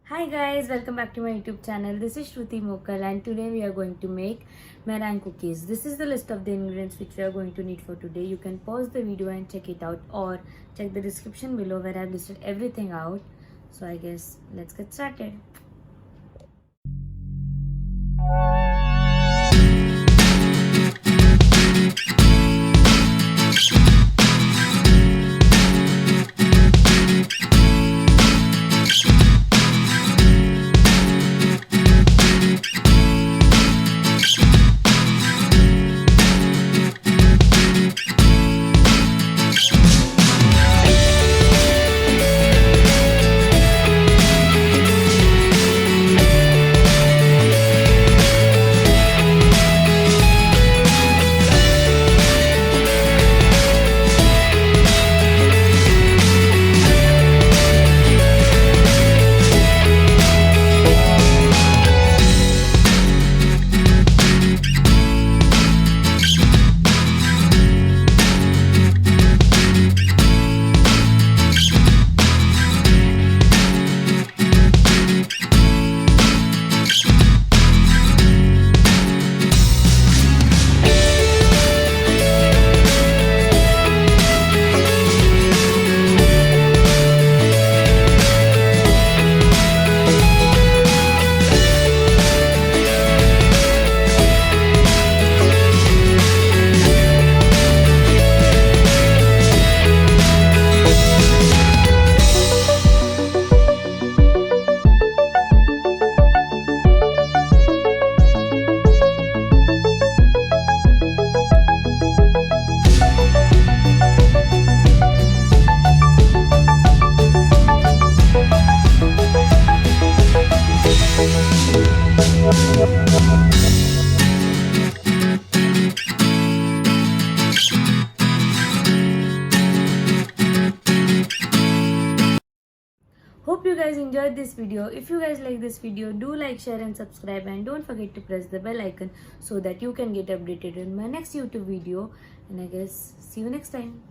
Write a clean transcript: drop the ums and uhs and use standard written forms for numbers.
Hi guys, welcome back to my YouTube channel. This is Shruti Mokal and today we are going to make meringue cookies. This is the list of the ingredients which we are going to need for today. You can pause the video and check it out or check the description below where I have listed everything out. So I guess let's get started. Hope you guys enjoyed this video. If you guys like this video, do like, share and subscribe, and don't forget to press the bell icon so that you can get updated in my next YouTube video. And I guess see you next time.